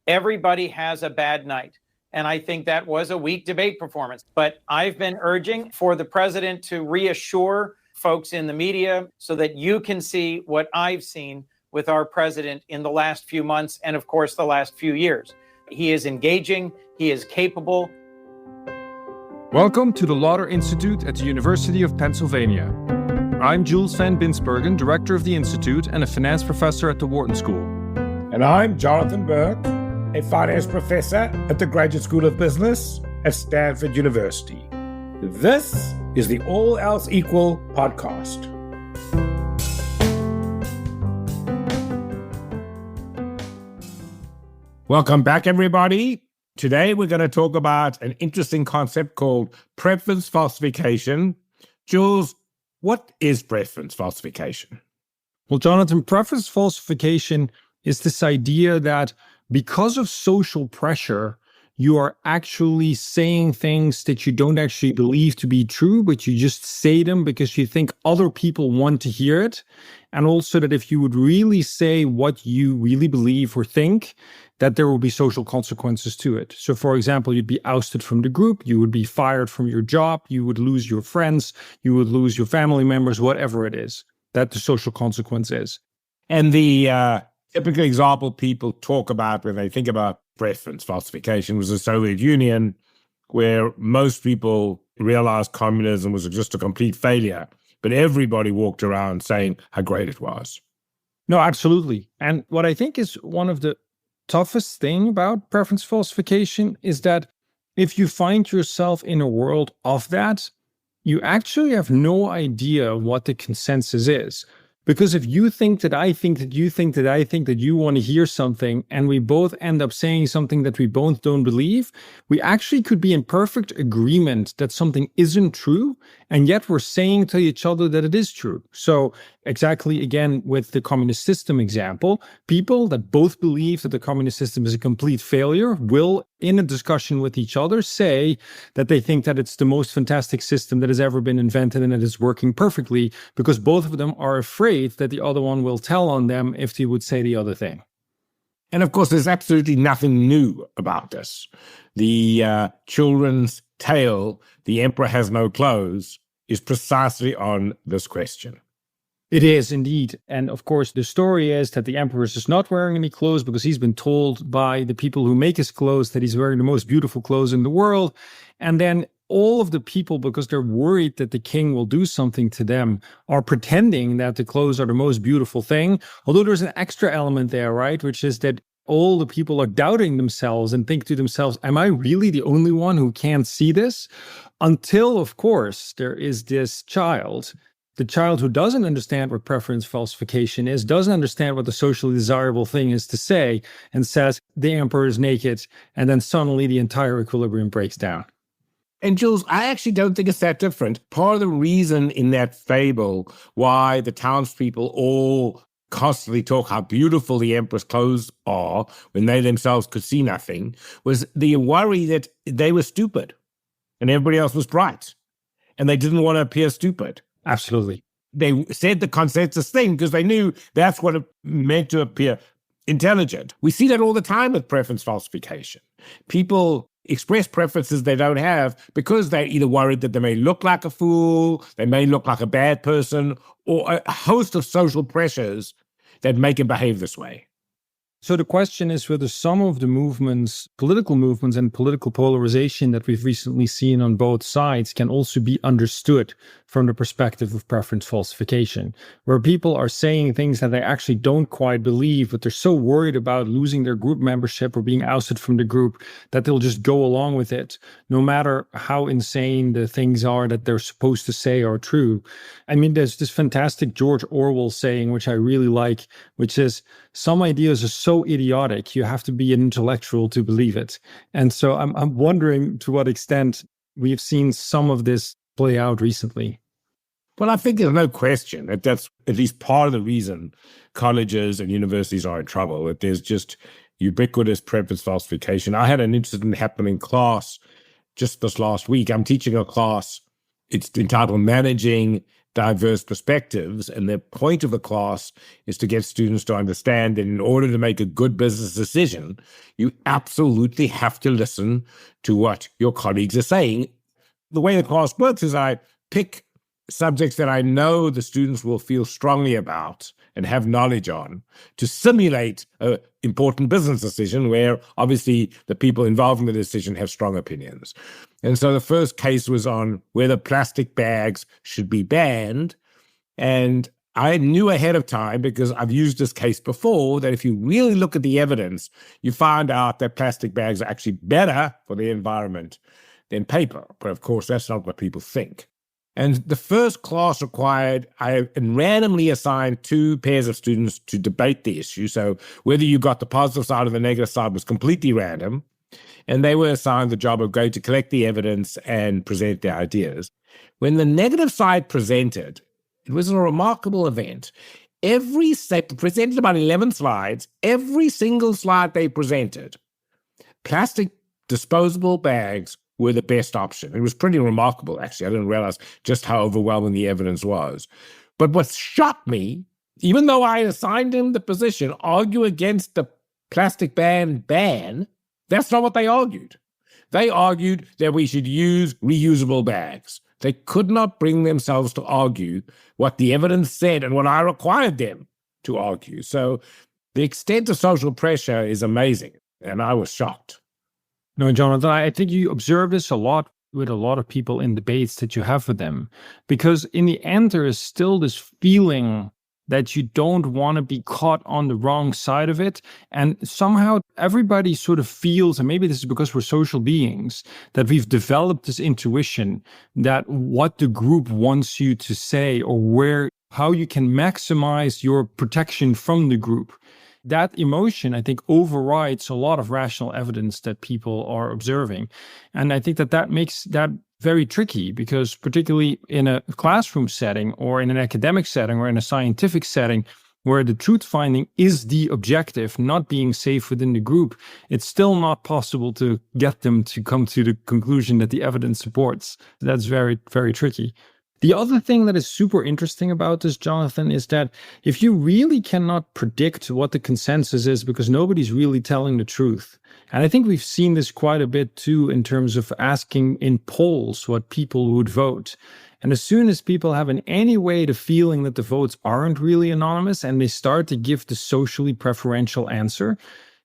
Everybody has a bad night. And I think that was a weak debate performance. But I've been urging for the president to reassure folks in the media so that you can see what I've seen with our president in the last few months and, of course, the last few years. He is engaging. He is capable. Welcome to the Lauder Institute at the University of Pennsylvania. I'm Jules van Binsbergen, director of the Institute and a finance professor at the Wharton School. And I'm Jonathan Berk, a finance professor at the Graduate School of Business at Stanford University. This is the All Else Equal podcast. Welcome back, everybody. Today, we're going to talk about an interesting concept called preference falsification. Jules, what is preference falsification? Well, Jonathan, preference falsification is this idea that because of social pressure, you are actually saying things that you don't actually believe to be true, but you just say them because you think other people want to hear it. And also that if you would really say what you really believe or think, that there will be social consequences to it. So, for example, you'd be ousted from the group, you would be fired from your job, you would lose your friends, you would lose your family members, whatever it is that the social consequence is. And the typical example people talk about when they think about preference falsification was the Soviet Union, where most people realized communism was just a complete failure, but everybody walked around saying how great it was. No, absolutely. And what I think is one of the toughest thing about preference falsification is that if you find yourself in a world of that, you actually have no idea what the consensus is. Because if you think that I think that you think that I think that you want to hear something, and we both end up saying something that we both don't believe, we actually could be in perfect agreement that something isn't true, and yet we're saying to each other that it is true. So exactly, again, with the communist system example, people that both believe that the communist system is a complete failure will, in a discussion with each other, say that they think that it's the most fantastic system that has ever been invented and that is working perfectly, because both of them are afraid that the other one will tell on them if they would say the other thing. And of course, there's absolutely nothing new about this. The children's tale, The Emperor Has No Clothes, is precisely on this question. It is indeed. And of course, the story is that the emperor is just not wearing any clothes because he's been told by the people who make his clothes that he's wearing the most beautiful clothes in the world. And then all of the people, because they're worried that the king will do something to them, are pretending that the clothes are the most beautiful thing. Although there's an extra element there, right? Which is that all the people are doubting themselves and think to themselves, am I really the only one who can't see this? Until, of course, there is this child. The child who doesn't understand what preference falsification is, doesn't understand what the socially desirable thing is to say, and says, the emperor is naked, and then suddenly the entire equilibrium breaks down. And Jules, I actually don't think it's that different. Part of the reason in that fable why the townspeople all constantly talk how beautiful the emperor's clothes are when they themselves could see nothing was the worry that they were stupid and everybody else was bright, and they didn't want to appear stupid. Absolutely. They said the consensus thing because they knew that's what it meant to appear intelligent. We see that all the time with preference falsification. People express preferences they don't have because they're either worried that they may look like a fool, they may look like a bad person, or a host of social pressures that make them behave this way. So the question is whether some of the movements, political movements and political polarization that we've recently seen on both sides can also be understood from the perspective of preference falsification, where people are saying things that they actually don't quite believe, but they're so worried about losing their group membership or being ousted from the group that they'll just go along with it, no matter how insane the things are that they're supposed to say are true. I mean, there's this fantastic George Orwell saying, which I really like, which is, some ideas are so idiotic, you have to be an intellectual to believe it. And so I'm wondering to what extent we've seen some of this play out recently. Well, I think there's no question that that's at least part of the reason colleges and universities are in trouble, that there's just ubiquitous preference falsification. I had an incident happen in class just this last week. I'm teaching a class. It's entitled Managing diverse perspectives. And the point of the class is to get students to understand that in order to make a good business decision, you absolutely have to listen to what your colleagues are saying. The way the class works is I pick subjects that I know the students will feel strongly about and have knowledge on to simulate an important business decision where obviously the people involved in the decision have strong opinions. And so the first case was on whether plastic bags should be banned. And I knew ahead of time, because I've used this case before, that if you really look at the evidence, you find out that plastic bags are actually better for the environment than paper. But of course, that's not what people think. And the first class required, I randomly assigned 2 pairs of students to debate the issue. So whether you got the positive side or the negative side was completely random. And they were assigned the job of going to collect the evidence and present their ideas. When the negative side presented, it was a remarkable event. They presented about 11 slides. Every single slide they presented, plastic disposable bags were the best option. It was pretty remarkable, actually. I didn't realize just how overwhelming the evidence was. But what shocked me, even though I assigned them the position, argue against the plastic ban, that's not what they argued. They argued that we should use reusable bags. They could not bring themselves to argue what the evidence said and what I required them to argue. So the extent of social pressure is amazing, and I was shocked. No, Jonathan, I think you observe this a lot with a lot of people in debates that you have with them, because in the end, there is still this feeling that you don't want to be caught on the wrong side of it. And somehow everybody sort of feels, and maybe this is because we're social beings, that we've developed this intuition that what the group wants you to say or how you can maximize your protection from the group. That emotion, I think, overrides a lot of rational evidence that people are observing. And I think that makes that very tricky, because particularly in a classroom setting or in an academic setting or in a scientific setting where the truth finding is the objective, not being safe within the group, it's still not possible to get them to come to the conclusion that the evidence supports. That's very, very tricky. The other thing that is super interesting about this, Jonathan, is that if you really cannot predict what the consensus is because nobody's really telling the truth, and I think we've seen this quite a bit too in terms of asking in polls what people would vote. And as soon as people have in any way the feeling that the votes aren't really anonymous and they start to give the socially preferential answer,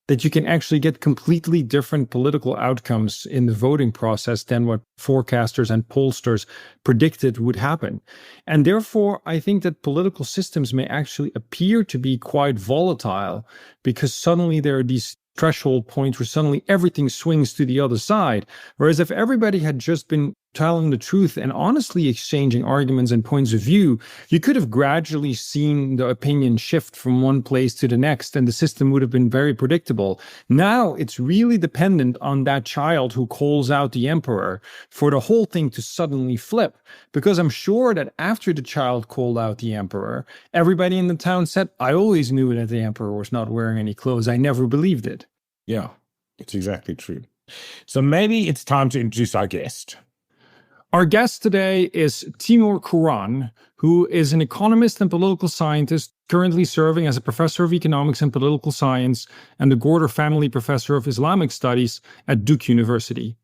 that you can actually get completely different political outcomes in the voting process than what forecasters and pollsters predicted would happen. And therefore, I think that political systems may actually appear to be quite volatile, because suddenly there are these threshold points where suddenly everything swings to the other side. Whereas if everybody had just been telling the truth and honestly exchanging arguments and points of view, you could have gradually seen the opinion shift from one place to the next, and the system would have been very predictable. Now it's really dependent on that child who calls out the emperor for the whole thing to suddenly flip. Because I'm sure that after the child called out the emperor, everybody in the town said, I always knew that the emperor was not wearing any clothes. I never believed it. Yeah, it's exactly true. So maybe it's time to introduce our guest. Our guest today is Timur Kuran, who is an economist and political scientist currently serving as a professor of economics and political science and the Gorder Family Professor of Islamic Studies at Duke University.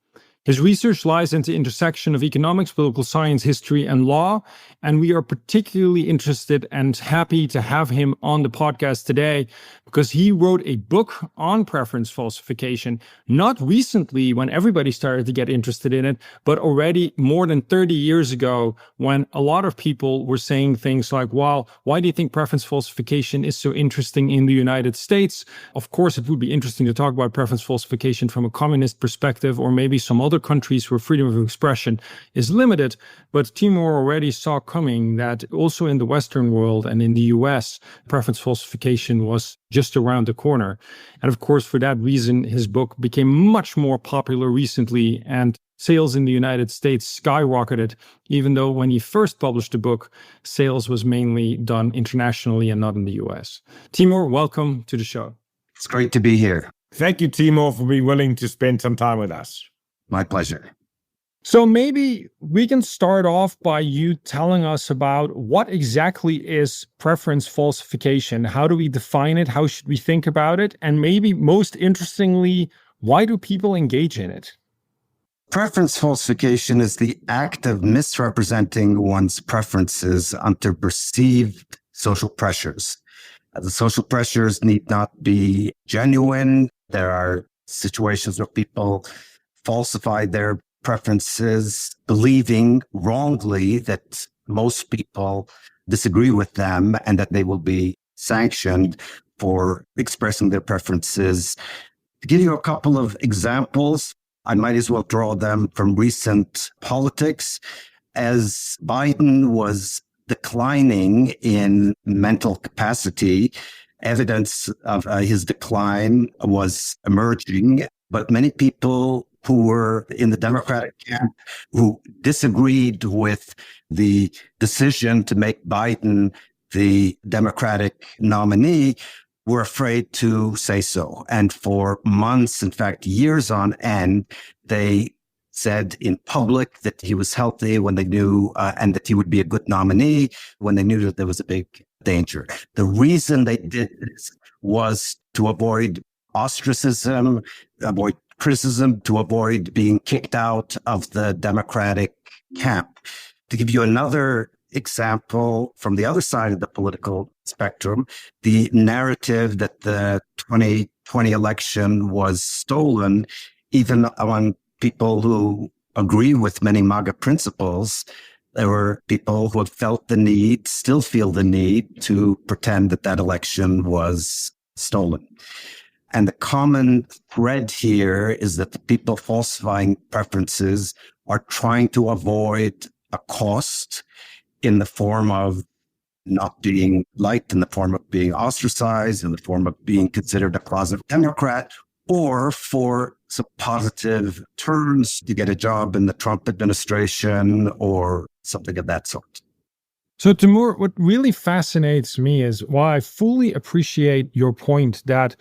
His research lies at the intersection of economics, political science, history, and law, and we are particularly interested and happy to have him on the podcast today because he wrote a book on preference falsification, not recently when everybody started to get interested in it, but already more than 30 years ago when a lot of people were saying things like, well, why do you think preference falsification is so interesting in the United States? Of course, it would be interesting to talk about preference falsification from a communist perspective, or maybe some other countries where freedom of expression is limited. But Timur already saw coming that also in the Western world and in the US, preference falsification was just around the corner. And of course, for that reason, his book became much more popular recently, and sales in the United States skyrocketed, even though when he first published the book, sales was mainly done internationally and not in the US. Timur, welcome to the show. It's great to be here. Thank you, Timur, for being willing to spend some time with us. My pleasure. So maybe we can start off by you telling us about what exactly is preference falsification? How do we define it? How should we think about it? And maybe most interestingly, why do people engage in it? Preference falsification is the act of misrepresenting one's preferences under perceived social pressures. The social pressures need not be genuine. There are situations where people falsify their preferences, believing wrongly that most people disagree with them and that they will be sanctioned for expressing their preferences. To give you a couple of examples, I might as well draw them from recent politics. As Biden was declining in mental capacity, evidence of his decline was emerging, but many people who were in the Democratic camp who disagreed with the decision to make Biden the Democratic nominee were afraid to say so. And for months, in fact, years on end, they said in public that he was healthy when they knew, and that he would be a good nominee when they knew that there was a big danger. The reason they did this was to avoid ostracism, avoid criticism, to avoid being kicked out of the Democratic camp. To give you another example from the other side of the political spectrum, the narrative that the 2020 election was stolen, even among people who agree with many MAGA principles, there were people who have felt the need, still feel the need to pretend that that election was stolen. And the common thread here is that the people falsifying preferences are trying to avoid a cost in the form of not being liked, in the form of being ostracized, in the form of being considered a closet Democrat, or for some positive terms to get a job in the Trump administration or something of that sort. So, Timur, what really fascinates me is why I fully appreciate your point that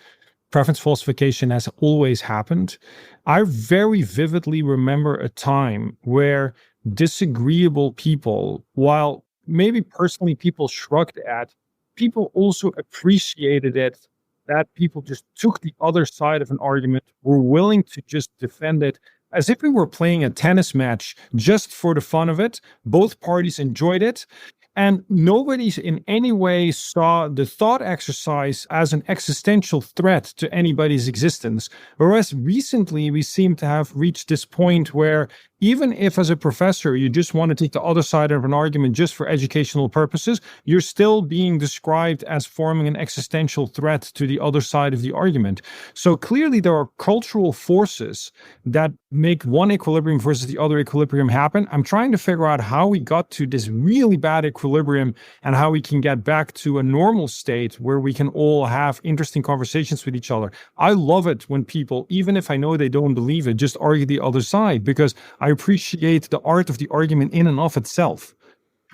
preference falsification has always happened. I very vividly remember a time where disagreeable people, while maybe personally people shrugged at, people also appreciated it, that people just took the other side of an argument, were willing to just defend it as if we were playing a tennis match just for the fun of it. Both parties enjoyed it. And nobody in any way saw the thought exercise as an existential threat to anybody's existence. Whereas recently, we seem to have reached this point where even if as a professor, you just want to take the other side of an argument just for educational purposes, you're still being described as forming an existential threat to the other side of the argument. So clearly, there are cultural forces that make one equilibrium versus the other equilibrium happen. I'm trying to figure out how we got to this really bad equilibrium and how we can get back to a normal state where we can all have interesting conversations with each other. I love it when people, even if I know they don't believe it, just argue the other side, because I appreciate the art of the argument in and of itself.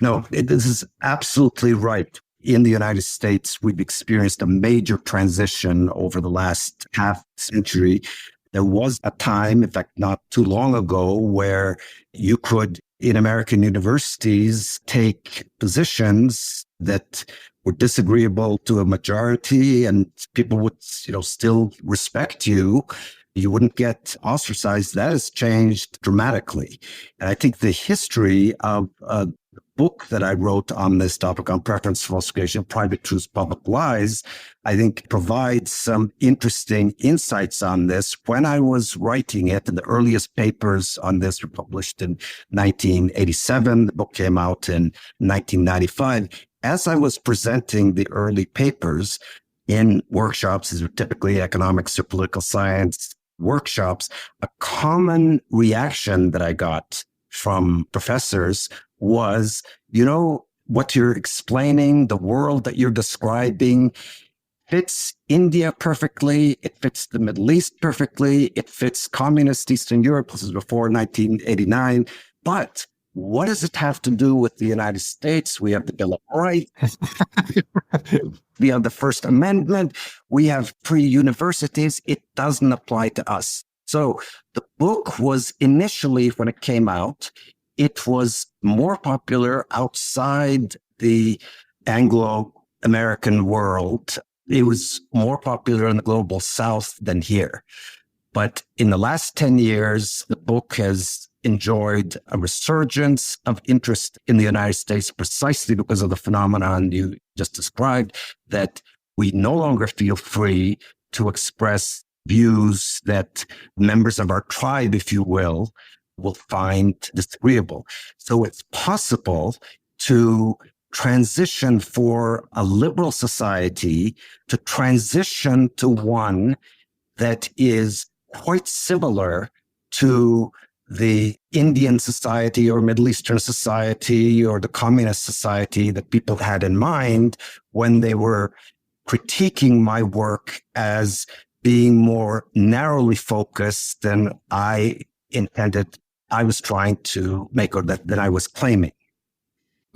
No, this is absolutely right. In the United States, we've experienced a major transition over the last half century. There was a time, in fact, not too long ago, where you could, in American universities, take positions that were disagreeable to a majority and people would, still respect you. You wouldn't get ostracized. That has changed dramatically. And I think the history of a book that I wrote on this topic, on preference falsification, Private Truths, Public Lies, I think provides some interesting insights on this. When I was writing it, and the earliest papers on this were published in 1987, the book came out in 1995. As I was presenting the early papers in workshops, these were typically economics or political science workshops, a common reaction that I got from professors was, what you're explaining, the world that you're describing fits India perfectly. It fits the Middle East perfectly. It fits communist Eastern Europe. This is before 1989. But what does it have to do with the United States? We have the Bill of Rights. We have the First Amendment. We have free universities. It doesn't apply to us. So the book was initially, when it came out, it was more popular outside the Anglo-American world. It was more popular in the global South than here. But in the last 10 years, the book has enjoyed a resurgence of interest in the United States precisely because of the phenomenon you just described, that we no longer feel free to express views that members of our tribe, if you will find disagreeable. So it's possible to transition for a liberal society to transition to one that is quite similar to the Indian society or Middle Eastern society or the communist society that people had in mind when they were critiquing my work as being more narrowly focused than I intended, I was trying to make, or that I was claiming.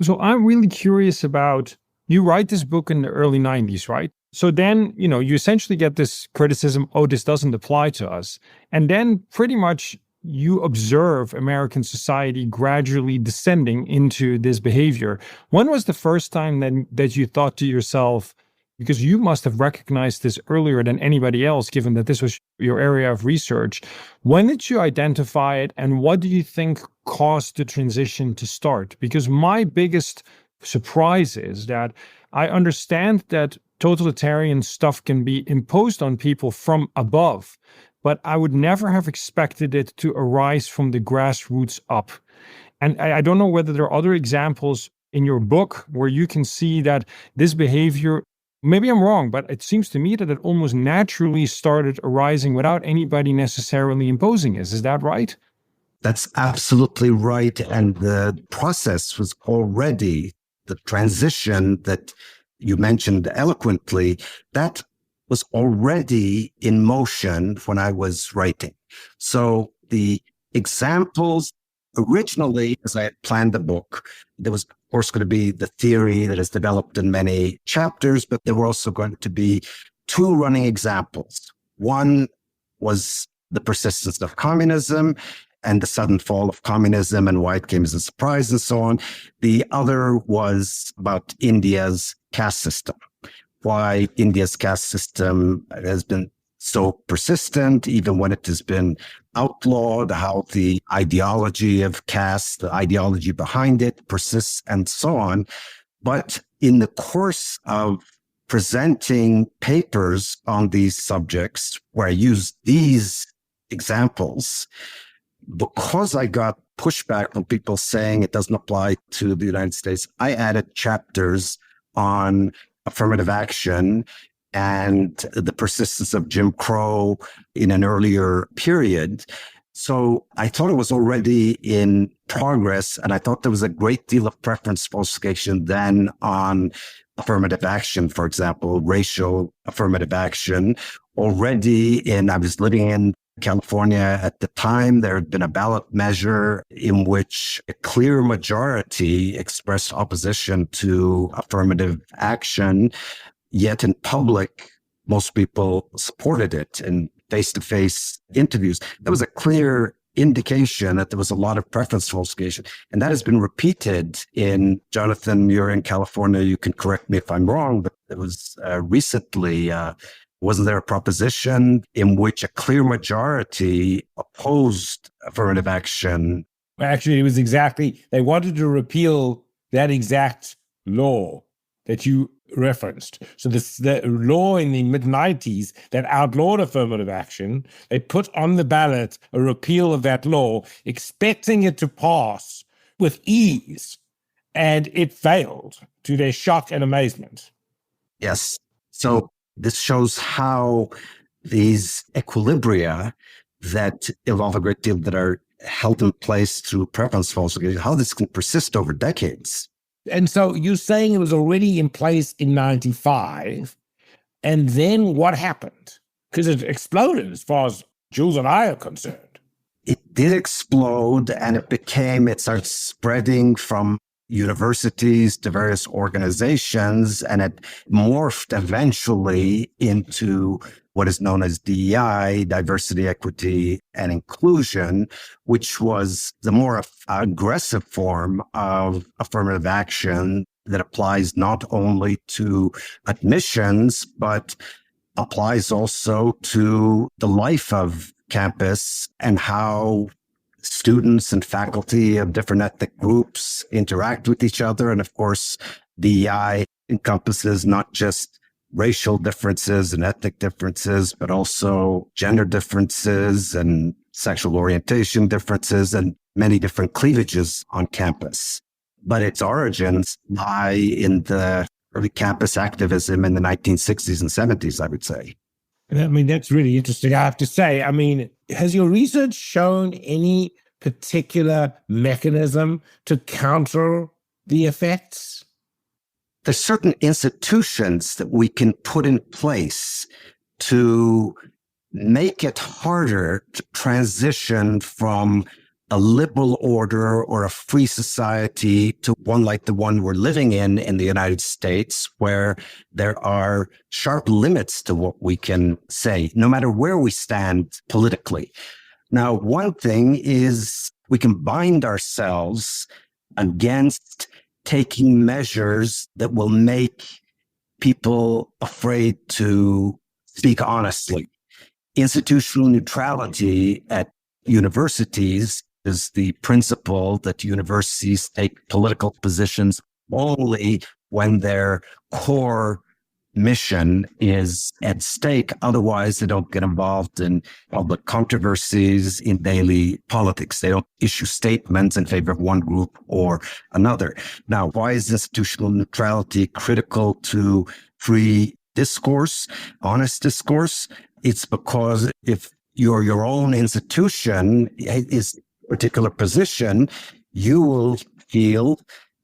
So I'm really curious about, you write this book in the early 90s, right? So then, you essentially get this criticism, oh, this doesn't apply to us. And then pretty much you observe American society gradually descending into this behavior. When was the first time then that you thought to yourself, because you must have recognized this earlier than anybody else, given that this was your area of research, when did you identify it and what do you think caused the transition to start? Because my biggest surprise is that I understand that totalitarian stuff can be imposed on people from above, but I would never have expected it to arise from the grassroots up. And I don't know whether there are other examples in your book where you can see that this behavior, maybe I'm wrong, but it seems to me that it almost naturally started arising without anybody necessarily imposing it. Is that right? That's absolutely right. And the process was already, the transition that you mentioned eloquently, that was already in motion when I was writing. So the examples originally, as I had planned the book, there was, of course, going to be the theory that is developed in many chapters, but there were also going to be two running examples. One was the persistence of communism and the sudden fall of communism and why it came as a surprise and so on. The other was about India's caste system, why India's caste system has been so persistent, even when it has been outlawed, how the ideology of caste, the ideology behind it persists and so on. But in the course of presenting papers on these subjects where I used these examples, because I got pushback from people saying it doesn't apply to the United States, I added chapters on affirmative action and the persistence of Jim Crow in an earlier period. So I thought it was already in progress, and I thought there was a great deal of preference falsification then on affirmative action, for example, racial affirmative action. I was living in California at the time, there had been a ballot measure in which a clear majority expressed opposition to affirmative action, yet in public, most people supported it in face-to-face interviews. There was a clear indication that there was a lot of preference falsification, and that has been repeated in, Jonathan, you're in California, you can correct me if I'm wrong, but it was recently, wasn't there a proposition in which a clear majority opposed affirmative action? Actually, it was exactly, they wanted to repeal that exact law that you referenced. So the law in the mid-90s that outlawed affirmative action, they put on the ballot a repeal of that law, expecting it to pass with ease, and it failed to their shock and amazement. Yes. So this shows how these equilibria that involve a great deal that are held in place through preference falsification, how this can persist over decades. And so you're saying it was already in place in 95, and then what happened? Because it exploded as far as Jules and I are concerned. It did explode, and it started spreading from universities to various organizations, and it morphed eventually into what is known as DEI, diversity, equity, and inclusion, which was the more aggressive form of affirmative action that applies not only to admissions, but applies also to the life of campus and how students and faculty of different ethnic groups interact with each other. And of course, DEI encompasses not just racial differences and ethnic differences, but also gender differences and sexual orientation differences and many different cleavages on campus. But its origins lie in the early campus activism in the 1960s and 70s, I would say. I mean, that's really interesting, I have to say. I mean, has your research shown any particular mechanism to counter the effects? There's certain institutions that we can put in place to make it harder to transition from a liberal order or a free society to one like the one we're living in the United States, where there are sharp limits to what we can say, no matter where we stand politically. Now, one thing is we can bind ourselves against taking measures that will make people afraid to speak honestly. Institutional neutrality at universities is the principle that universities take political positions only when their core mission is at stake. Otherwise, they don't get involved in public controversies in daily politics. They don't issue statements in favor of one group or another. Now, why is institutional neutrality critical to free discourse, honest discourse? It's because if your own institution is a particular position, you will feel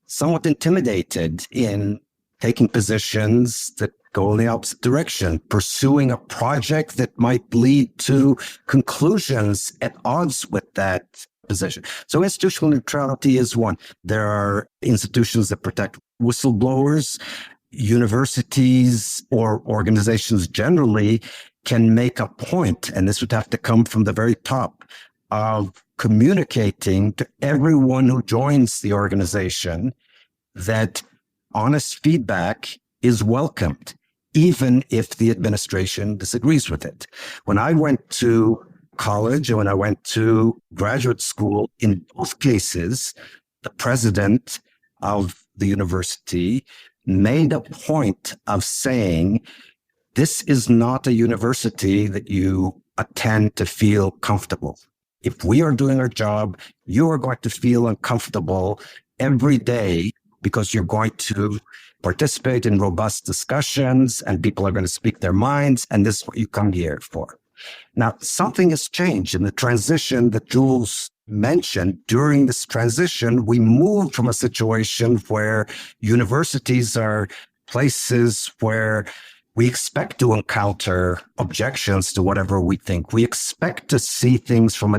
somewhat intimidated in taking positions that go in the opposite direction, pursuing a project that might lead to conclusions at odds with that position. So institutional neutrality is one. There are institutions that protect whistleblowers. Universities or organizations generally can make a point, and this would have to come from the very top, of communicating to everyone who joins the organization that honest feedback is welcomed, even if the administration disagrees with it. When I went to college and when I went to graduate school, in both cases, the president of the university made a point of saying, this is not a university that you attend to feel comfortable. If we are doing our job, you are going to feel uncomfortable every day because you're going to participate in robust discussions and people are going to speak their minds, and this is what you come here for. Now, something has changed in the transition that Jules mentioned. During this transition, we moved from a situation where universities are places where we expect to encounter objections to whatever we think. We expect to see things from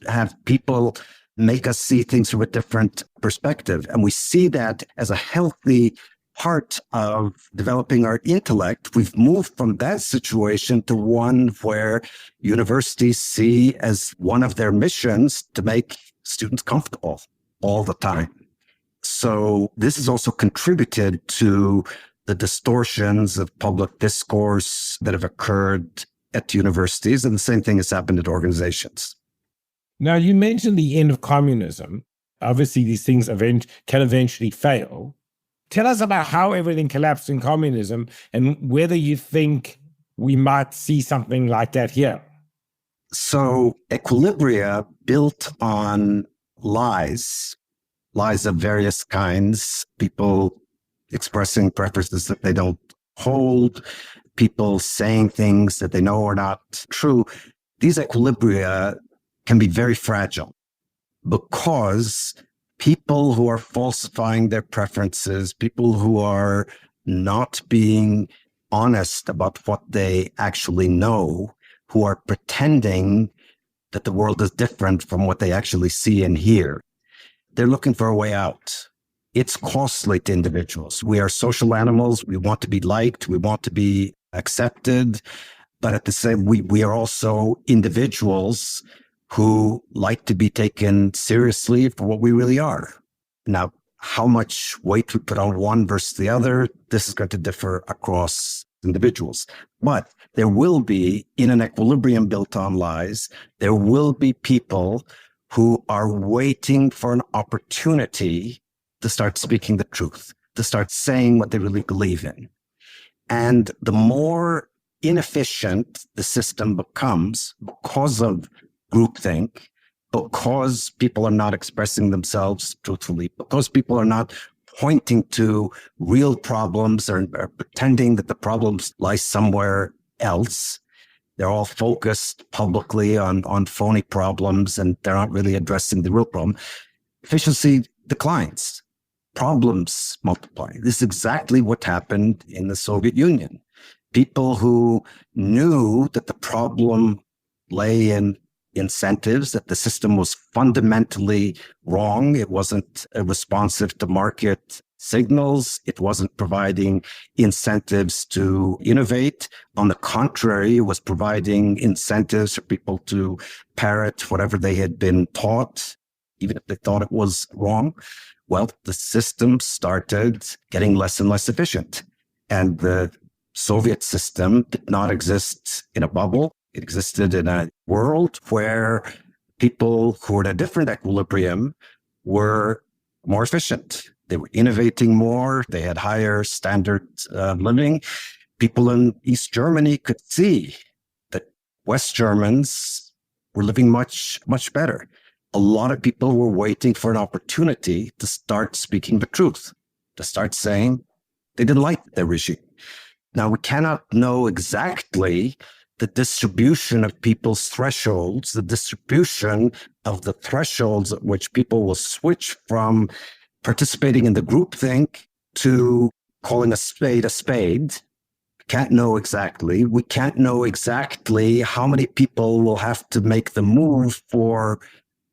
have people make us see things from a different perspective. And we see that as a healthy part of developing our intellect. We've moved from that situation to one where universities see as one of their missions to make students comfortable all the time. So this has also contributed to the distortions of public discourse that have occurred at universities, and the same thing has happened at organizations. Now, you mentioned the end of communism. Obviously, these things can eventually fail. Tell us about how everything collapsed in communism and whether you think we might see something like that here. So equilibria built on lies of various kinds, people expressing preferences that they don't hold, people saying things that they know are not true. These equilibria can be very fragile because people who are falsifying their preferences, people who are not being honest about what they actually know, who are pretending that the world is different from what they actually see and hear, they're looking for a way out. It's costly to individuals. We are social animals. We want to be liked. We want to be accepted. But at the same, we are also individuals who like to be taken seriously for what we really are. Now, how much weight we put on one versus the other, this is going to differ across individuals. But there will be, in an equilibrium built on lies, there will be people who are waiting for an opportunity to start speaking the truth, to start saying what they really believe in. And the more inefficient the system becomes because of groupthink, because people are not expressing themselves truthfully, because people are not pointing to real problems or pretending that the problems lie somewhere else. They're all focused publicly on phony problems, and they're not really addressing the real problem. Efficiency declines. Problems multiply. This is exactly what happened in the Soviet Union. People who knew that the problem lay in incentives, that the system was fundamentally wrong. It wasn't responsive to market signals. It wasn't providing incentives to innovate. On the contrary, it was providing incentives for people to parrot whatever they had been taught, even if they thought it was wrong. Well, the system started getting less and less efficient. And the Soviet system did not exist in a bubble. It existed in a world where people who were in a different equilibrium were more efficient. They were innovating more. They had higher standards of living. People in East Germany could see that West Germans were living much, much better. A lot of people were waiting for an opportunity to start speaking the truth, to start saying they didn't like their regime. Now, we cannot know exactly the distribution of people's thresholds, the distribution of the thresholds at which people will switch from participating in the groupthink to calling a spade a spade. Can't know exactly. We can't know exactly how many people will have to make the move for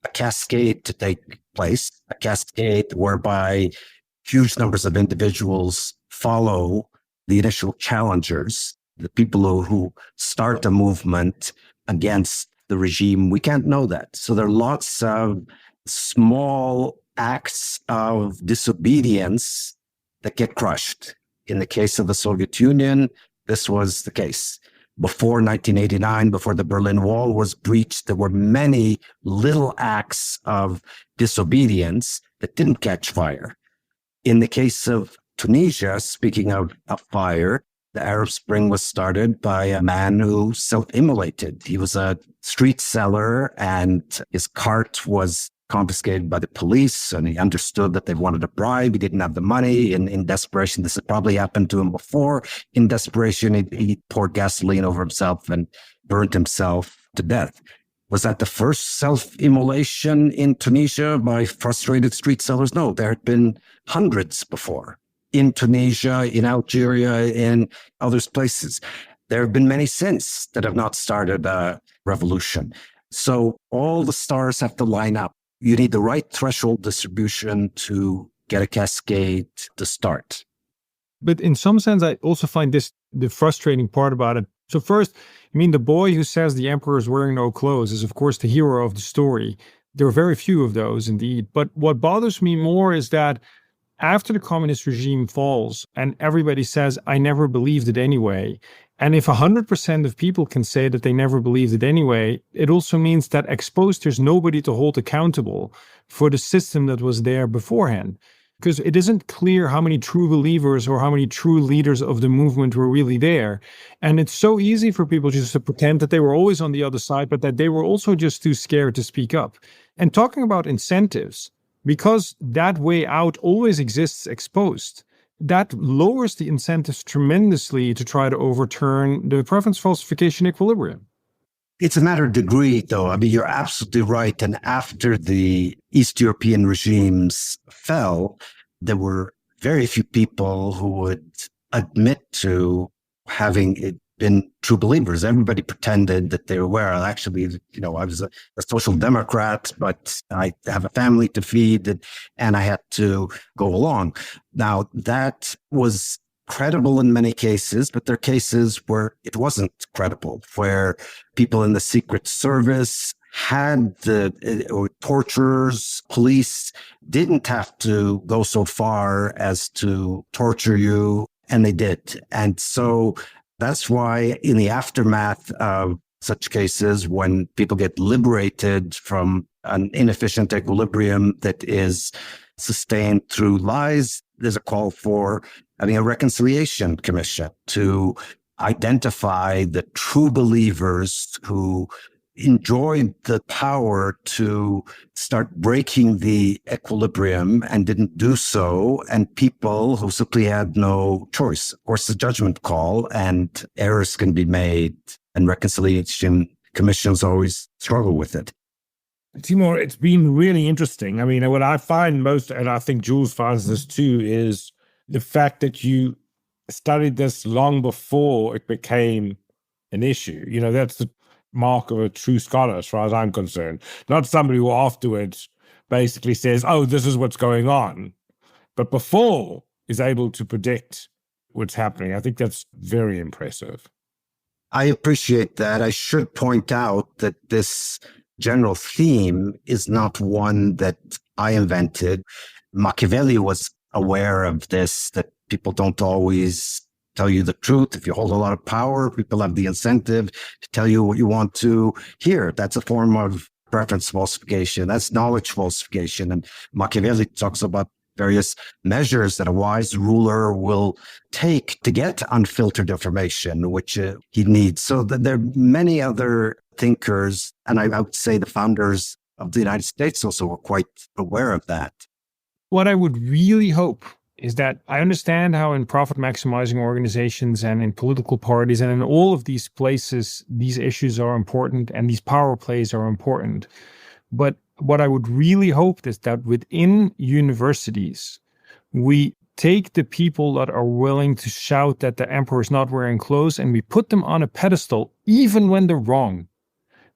a cascade to take place, a cascade whereby huge numbers of individuals follow the initial challengers, the people who start a movement against the regime. We can't know that. So there are lots of small acts of disobedience that get crushed. In the case of the Soviet Union, this was the case. Before 1989, before the Berlin Wall was breached, there were many little acts of disobedience that didn't catch fire. In the case of Tunisia, speaking of fire, the Arab Spring was started by a man who self-immolated. He was a street seller, and his cart was confiscated by the police, and he understood that they wanted a bribe. He didn't have the money. In desperation, this had probably happened to him before. In desperation, he poured gasoline over himself and burned himself to death. Was that the first self-immolation in Tunisia by frustrated street sellers? No, there had been hundreds before. In Tunisia, in Algeria, in other places. There have been many since that have not started a revolution. So all the stars have to line up. You need the right threshold distribution to get a cascade to start. But in some sense, I also find this the frustrating part about it. So first, I mean, the boy who says the emperor is wearing no clothes is, of course, the hero of the story. There are very few of those, indeed. But what bothers me more is that after the communist regime falls and everybody says, I never believed it anyway. And if 100% of people can say that they never believed it anyway, it also means that exposed there's nobody to hold accountable for the system that was there beforehand. Because it isn't clear how many true believers or how many true leaders of the movement were really there. And it's so easy for people just to pretend that they were always on the other side, but that they were also just too scared to speak up. And talking about incentives, because that way out always exists exposed, that lowers the incentives tremendously to try to overturn the preference falsification equilibrium. It's a matter of degree, though. I mean, you're absolutely right. And after the East European regimes fell, there were very few people who would admit to having been true believers. Everybody pretended that they were aware. Actually, I was a social democrat, but I have a family to feed and I had to go along. Now, that was credible in many cases, but there are cases where it wasn't credible, where people in the Secret Service had or torturers, police didn't have to go so far as to torture you, and they did. And so that's why in the aftermath of such cases, when people get liberated from an inefficient equilibrium that is sustained through lies, there's a call for having a reconciliation commission to identify the true believers who enjoyed the power to start breaking the equilibrium and didn't do so, and people who simply had no choice. Of course, the judgment call, and errors can be made, and reconciliation commissions always struggle with it. Timur, it's been really interesting. I mean, what I find most, and I think Jules finds this too, is the fact that you studied this long before it became an issue. You know, that's the mark of a true scholar, as far as I'm concerned. Not somebody who afterwards basically says, oh, this is what's going on, but before is able to predict what's happening. I think that's very impressive. I appreciate that. I should point out that this general theme is not one that I invented. Machiavelli was aware of this, that people don't always tell you the truth. If you hold a lot of power, people have the incentive to tell you what you want to hear. That's a form of preference falsification. That's knowledge falsification. And Machiavelli talks about various measures that a wise ruler will take to get unfiltered information, which he needs. So there are many other thinkers, and I would say the founders of the United States also were quite aware of that. What I would really hope is that I understand how in profit-maximizing organizations and in political parties and in all of these places, these issues are important and these power plays are important. But what I would really hope is that within universities, we take the people that are willing to shout that the emperor is not wearing clothes and we put them on a pedestal, even when they're wrong.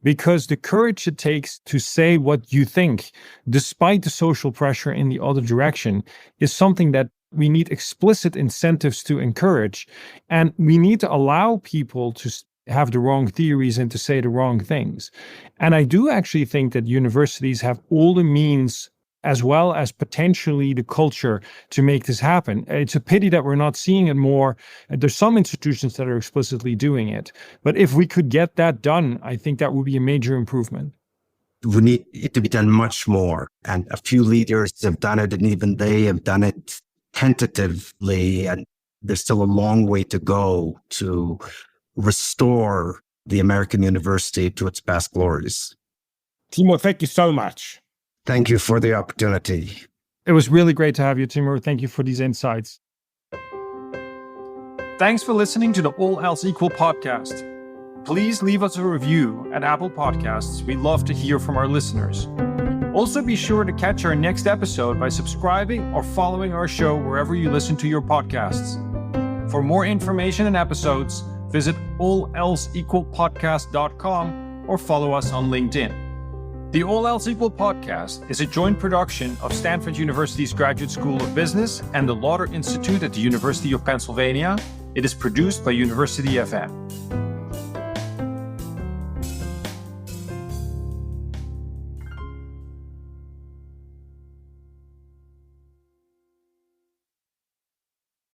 Because the courage it takes to say what you think, despite the social pressure in the other direction, is something that we need explicit incentives to encourage. And we need to allow people to have the wrong theories and to say the wrong things. And I do actually think that universities have all the means, as well as potentially the culture, to make this happen. It's a pity that we're not seeing it more. There's some institutions that are explicitly doing it. But if we could get that done, I think that would be a major improvement. We need it to be done much more. And a few leaders have done it, and even they have done it tentatively. And there's still a long way to go to restore the American university to its past glories. Timur, thank you so much. Thank you for the opportunity. It was really great to have you, Timur. Thank you for these insights. Thanks for listening to the All Else Equal podcast. Please leave us a review at Apple Podcasts. We love to hear from our listeners. Also, be sure to catch our next episode by subscribing or following our show wherever you listen to your podcasts. For more information and episodes, visit allelseequalpodcast.com or follow us on LinkedIn. The All Else Equal podcast is a joint production of Stanford University's Graduate School of Business and the Lauder Institute at the University of Pennsylvania. It is produced by University FM.